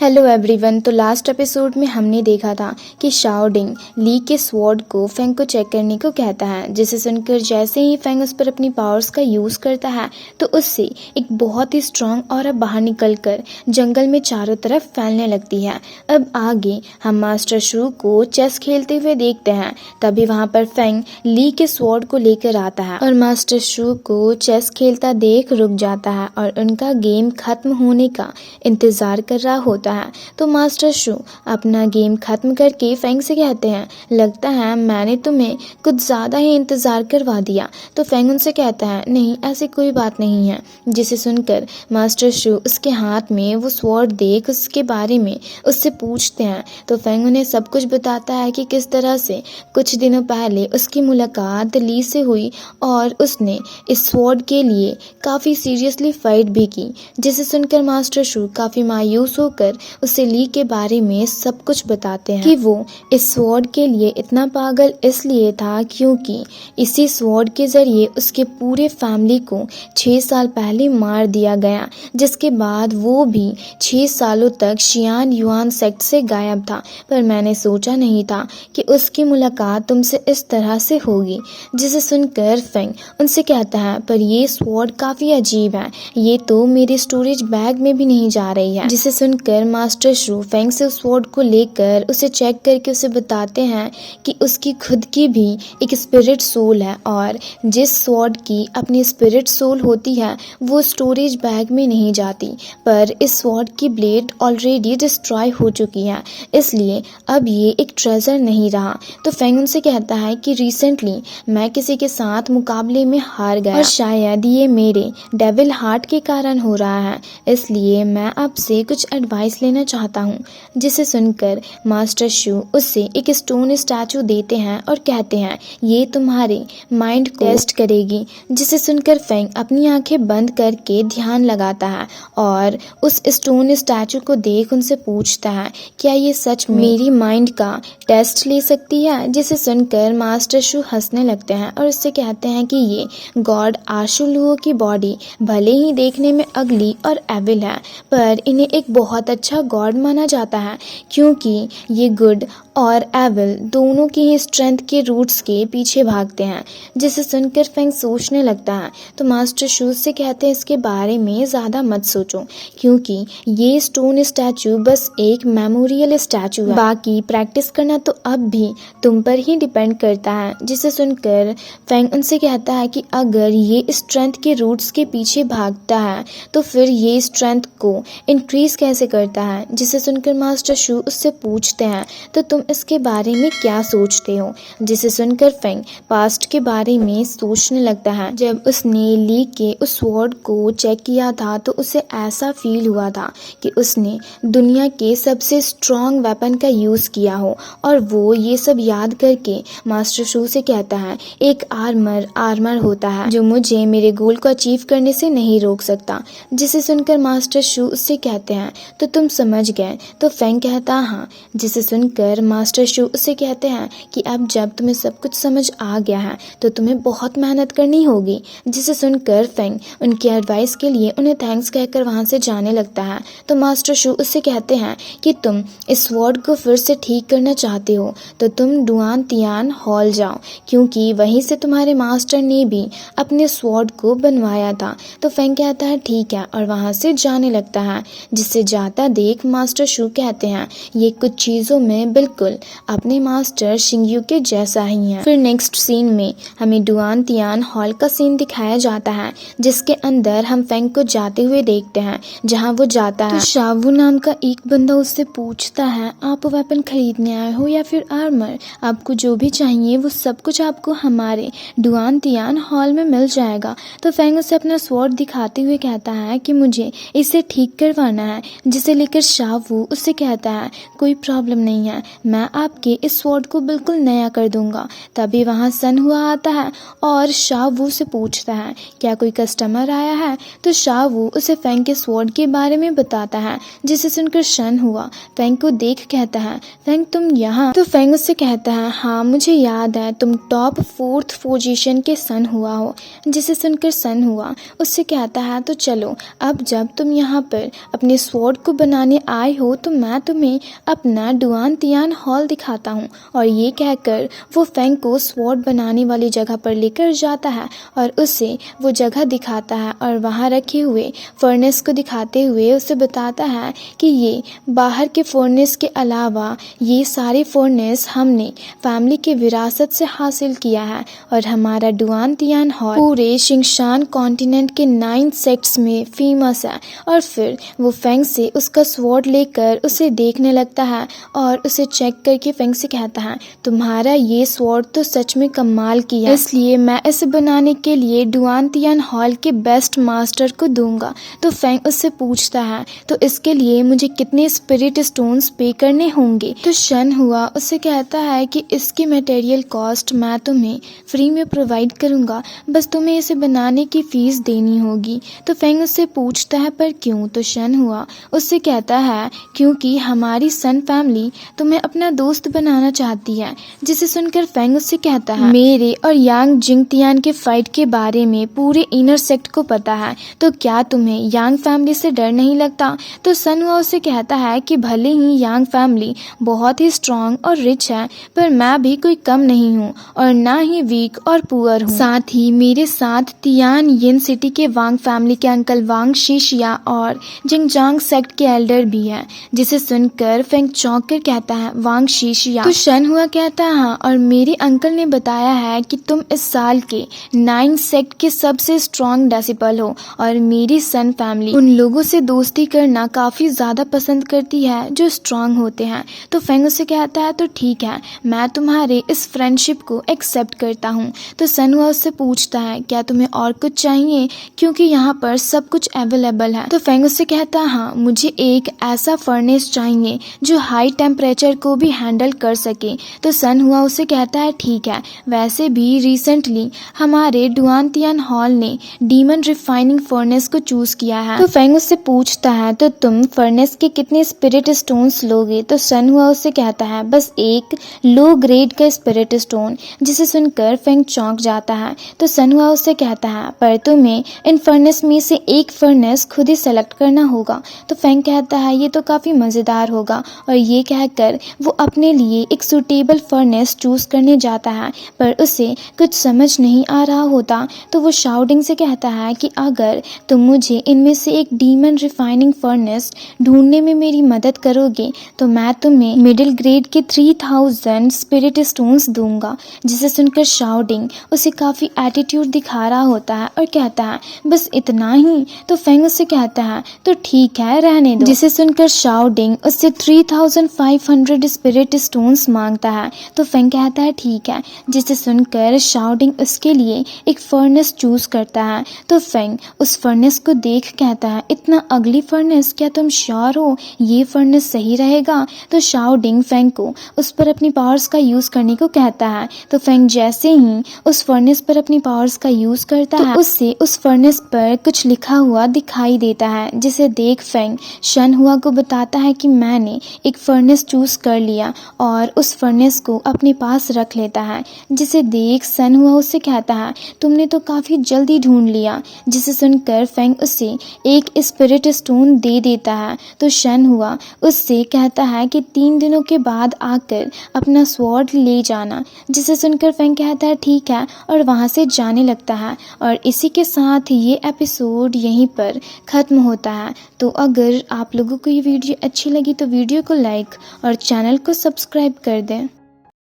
Hello everyone. तो last episode में हमने देखा था कि शाओडिंग ली के स्वॉर्ड को फेंग को चेक करने को कहता है, जिसे सुनकर जैसे ही फेंग उस पर अपनी पावर्स का यूज़ करता है तो उससे एक बहुत ही स्ट्रांग ऑरा बाहर निकलकर जंगल में चारों तरफ फैलने लगती है। अब आगे हम मास्टर शू को चेस खेलते हुए देखते हैं। तभी वहाँ पर फेंग ली के स्वॉर्ड को लेकर आता है और मास्टर शू को चेस खेलता देख रुक जाता है और उनका गेम खत्म होने का इंतज़ार कर रहा होता है। तो मास्टर शू अपना गेम खत्म करके फेंग से कहते हैं, लगता है मैंने तुम्हें कुछ ज़्यादा ही इंतज़ार करवा दिया। तो फेंग उनसे कहता है, नहीं ऐसी कोई बात नहीं है। जिसे सुनकर मास्टर शू उसके हाथ में वो स्वॉर्ड देख उसके बारे में उससे पूछते हैं। तो फेंग उन्हें सब कुछ बताता है कि किस तरह से कुछ दिनों पहले उसकी मुलाकात ली से हुई और उसने इस स्वॉर्ड के लिए काफ़ी सीरियसली फाइट भी की। जिसे सुनकर मास्टर शू काफ़ी मायूस होकर उसे ली के बारे में सब कुछ बताते हैं कि वो इस स्वॉर्ड के लिए इतना पागल इसलिए था क्योंकि इसी स्वॉर्ड के जरिए उसके पूरे फैमिली को 6 साल पहले मार दिया गया, जिसके बाद वो भी 6 सालों तक शियान युआन सेक्ट से गायब था। पर मैंने सोचा नहीं था कि उसकी मुलाकात तुमसे इस तरह से होगी। जिसे सुनकर फेंग उनसे कहता है, पर ये स्वॉर्ड काफ़ी अजीब है, ये तो मेरे स्टोरेज बैग में भी नहीं जा रही है। जिसे सुनकर मास्टर शू फेंग से उस स्वॉर्ड को लेकर उसे चेक करके उसे बताते हैं कि उसकी खुद की भी एक स्पिरिट सोल है और जिस स्वॉर्ड की अपनी स्पिरिट सोल होती है वो स्टोरेज बैग में नहीं जाती, पर इस स्वॉर्ड की ब्लेड ऑलरेडी डिस्ट्रॉय हो चुकी है, इसलिए अब ये एक ट्रेजर नहीं रहा। तो फेंग उनसे कहता है कि रिसेंटली मैं किसी के साथ मुकाबले में हार गया और शायद ये मेरे डेविल हार्ट के कारण हो रहा है, इसलिए मैं आपसे कुछ एडवाइस लेना चाहता हूँ। जिसे सुनकर मास्टर शू उससे एक स्टोन स्टैचू देते हैं और कहते हैं ये तुम्हारे माइंड को टेस्ट करेगी। जिसे सुनकर फेंग अपनी आंखें बंद करके ध्यान लगाता है और उस स्टोन स्टैचू को देख उनसे पूछता है, क्या ये सच मेरी माइंड का टेस्ट ले सकती है। जिसे सुनकर मास्टर शू हंसने लगते हैं और उससे कहते हैं कि ये गॉड आशुलुओ की बॉडी भले ही देखने में अगली और एविल है, पर इन्हें एक बहुत अच्छा गॉड माना जाता है क्योंकि ये गुड और एविल दोनों की ही स्ट्रेंथ के रूट्स के पीछे भागते हैं। जिसे सुनकर फेंग सोचने लगता है। तो मास्टर शूज से कहते हैं इसके बारे में ज़्यादा मत सोचो क्योंकि ये स्टोन स्टैचू बस एक मेमोरियल स्टैचू है, बाकी प्रैक्टिस करना तो अब भी तुम पर ही डिपेंड करता है। जिसे सुनकर फेंग उनसे कहता है कि अगर ये स्ट्रेंथ के रूट्स के पीछे भागता है तो फिर ये स्ट्रेंथ को इंक्रीज कैसे करता है। जिसे सुनकर मास्टर शू उससे पूछते हैं, तो तुम इसके बारे में क्या सोचते हो। जिसे सुनकर फेंग पास्ट के बारे में सोचने लगता है। जब उसने ली के उस स्वॉर्ड को चेक किया था तो उसे ऐसा फील हुआ था कि उसने दुनिया के सबसे स्ट्रॉन्ग वेपन का यूज़ किया हो और वो ये सब याद करके मास्टर शू से कहता है, एक आर्मर होता है जो मुझे मेरे गोल को अचीव करने से नहीं रोक सकता। जिसे सुनकर मास्टर शू उससे कहते हैं, तो तुम समझ गए। तो फेंग कहता हाँ। जिसे सुनकर मास्टर शू उससे कहते हैं कि अब जब तुम्हें सब कुछ समझ आ गया है तो तुम्हें बहुत मेहनत करनी होगी। जिसे सुनकर फेंग उनकी एडवाइस के लिए उन्हें थैंक्स कहकर वहाँ से जाने लगता है। तो मास्टर शू उससे कहते हैं कि तुम इस स्वॉर्ड को फिर से ठीक करना चाहते हो तो तुम डुआन तियान हॉल जाओ क्योंकि वहीं से तुम्हारे मास्टर ने भी अपने स्वॉर्ड को बनवाया था। तो फेंग कहता है ठीक है और वहाँ से जाने लगता है। जिससे जाता देख मास्टर शू कहते हैं, ये कुछ चीज़ों में बिल्कुल अपने मास्टर शिंगयू के जैसा ही है। फिर नेक्स्ट सीन में हमें डुआन तियान हॉल का सीन दिखाया जाता है जिसके अंदर हम फेंग को जाते हुए देखते हैं। जहाँ वो जाता है तो शावू नाम का एक बंदा उससे पूछता है, आप वेपन खरीदने आए हो या फिर आर्मर, आपको जो भी चाहिए वो सब कुछ आपको हमारे डुआन तियान हॉल में मिल जाएगा। तो फेंग उसे अपना स्वॉर्ड दिखाते हुए कहता है कि मुझे इसे ठीक करवाना है। जिसे लेकर शावू उससे कहता है, कोई प्रॉब्लम नहीं है, मैं आपके इस स्वॉर्ड को बिल्कुल नया कर दूंगा। तभी वहाँ सन हुआ आता है और शावू से पूछता है, क्या कोई कस्टमर आया है। तो शावू उसे फेंग के स्वॉर्ड के बारे में बताता है। जिसे सुनकर शन हुआ फेंग को देख कहता है, फेंग तुम यहाँ। तो फेंग उससे कहता है, हाँ मुझे याद है तुम टॉप 4th पोजीशन के सन हुआ हो। जिसे सुनकर सन हुआ उससे कहता है, तो चलो अब जब तुम यहाँ पर अपने स्वॉर्ड को बनाने आए हो तो मैं तुम्हें अपना डुआन तियान हॉल दिखाता हूँ। और ये कहकर वो फेंग को स्वॉर्ड बनाने वाली जगह पर लेकर जाता है और उसे वो जगह दिखाता है और वहाँ रखे हुए फर्नेस को दिखाते हुए उसे बताता है कि ये बाहर के फर्नेस के अलावा ये सारे फर्नेस हमने फैमिली के विरासत से हासिल किया है और हमारा डुआन तियान हॉल पूरे शिंगशान कॉन्टिनेंट के 9 सेक्ट्स में फेमस है। और फिर वो फेंग से उसका स्वॉर्ड लेकर उसे देखने लगता है और उसे चेक करके फेंग से कहता है, तुम्हारा ये स्वॉर्ड तो सच में कमाल की है, इसलिए मैं इसे बनाने के लिए डुआन तियान हॉल के बेस्ट मास्टर को दूंगा। तो फेंग उससे पूछता है, तो इसके लिए मुझे कितने स्पिरिट स्टोन्स पे करने होंगे? तो शन हुआ उससे कहता है कि इसकी मटेरियल कॉस्ट मैं तुम्हें फ्री में प्रोवाइड करूंगा, बस तुम्हें इसे बनाने की फीस देनी होगी। तो फेंग उससे पूछता है, पर क्यों? तो शन हुआ उससे कहता है, क्योंकि हमारी सन फैमिली तुम्हें अपना दोस्त बनाना चाहती है। जिसे सुनकर फेंग उससे कहता है, मेरे और यांग जिंगतियान के फाइट के बारे में पूरे इनर सेक्ट को पता है, तो क्या तुम्हें यांग फैमिली से डर नहीं लगता? तो सन हुआ उससे कहता है कि भले ही यांग फैमिली बहुत ही स्ट्रॉन्ग और रिच है, पर मैं भी कोई कम नहीं हूँ और ना ही वीक और पुअर हूँ। साथ ही मेरे साथ तियान यिन सिटी के वांग फैमिली के अंकल वांग शीशिया और जिंगजांग सेक्ट के एल्डर भी हैं। जिसे सुनकर फेंग चौंक कर कहता है, वांग शीशिया? तो शन हुआ कहता है, हाँ, और मेरे अंकल ने बताया है कि तुम इस साल के 9 सेक्ट के सबसे स्ट्रॉन्ग डेसिपल हो और मेरी सन फैमिली उन लोगों से दोस्ती करना काफी ज्यादा पसंद करती है जो स्ट्रॉन्ग होते हैं। तो फेंग उससे कहता है, तो ठीक है, मैं तुम्हारे इस फ्रेंडशिप को एक्सेप्ट करता हूँ। तो सन हुआ उससे पूछता है, क्या तुम्हें और कुछ चाहिए, क्योंकि यहाँ पर सब कुछ अवेलेबल है? तो फेंग उससे कहता है, हाँ, मुझे एक ऐसा फर्नेस चाहिए जो हाई टेम्परेचर को भी हैंडल कर सके। तो सन हुआ उससे कहता है, ठीक है, वैसे भी रिसेंटली हमारे डुआन तियान हॉल ने डीमन रिफाइनिंग फर्नेस को चूज किया है। तो फेंग उससे पूछता है, तो तुम फर्नेस के कितने स्पिरिट स्टोन्स लोगे? तो सन हुआ उससे कहता है, बस एक लो ग्रेड का स्पिरिट स्टोन। जिसे सुनकर फेंग चौंक जाता है। तो सन हुआ उससे कहता है, पर तुम्हें इन फर्नेस में से एक फर्नेस खुद ही सेलेक्ट करना होगा। तो फेंग कहता है, ये तो काफी मजेदार होगा, और ये कहकर वो अपने लिए एक सुटेबल फर्नेस चूज करने जाता है, पर उसे कुछ समझ नहीं आ रहा होता। तो वो शाउडिंग से कहता है कि अगर तुम मुझे इनमें से एक डीमन रिफाइनिंग फर्नेस ढूंढने में मेरी मदद करोगे तो मैं तुम्हें मिडिल ग्रेड के 3000 स्पिरिट स्टोन्स दूंगा। जिसे सुनकर शाउडिंग उसे काफी एटीट्यूड दिखा रहा होता है और कहता है, बस इतना ही? तो फेंग उससे कहता है, तो ठीक है, रहने दो। जिसे सुनकर शाउडिंग उससे 3500 स्पिरिट स्टोन्स मांगता है। तो फेंग कहता है, ठीक है। जिसे सुनकर शाउडिंग उसके लिए एक फर्नेस चूज करता है। तो फेंग उस फर्नेस को देख कहता है, इतना अगली फर्नेस, क्या तुम श्योर हो ये फर्नेस सही रहेगा? तो शाउडिंग फेंग को उस पर अपनी पावर्स का यूज करने को कहता है। तो फेंग जैसे ही उस फर्नेस पर अपनी पावर्स का यूज करता है, उससे उस फर्नेस पर कुछ लिखा हुआ दिखाई देता है। जिसे देख फेंग शन हुआ को बताता है कि मैंने एक फर्नेस चूज कर लिया और उस फर्नेस को अपने पास रख लेता है। जिसे देख सन हुआ उससे कहता है, तुमने तो काफी जल्दी ढूंढ लिया। जिसे सुनकर फेंग उसे एक स्पिरिट स्टोन दे देता है। तो शन हुआ उससे कहता है कि 3 दिनों के बाद आकर अपना स्वॉर्ड ले जाना। जिसे सुनकर फेंग कहता है, ठीक है, और वहां से जाने लगता है। और इसी के साथ ये एपिसोड यहीं पर खत्म होता है। तो अगर आप लोगों को ये वीडियो अच्छी लगी तो वीडियो को लाइक और चैनल को सब्सक्राइब कर दें।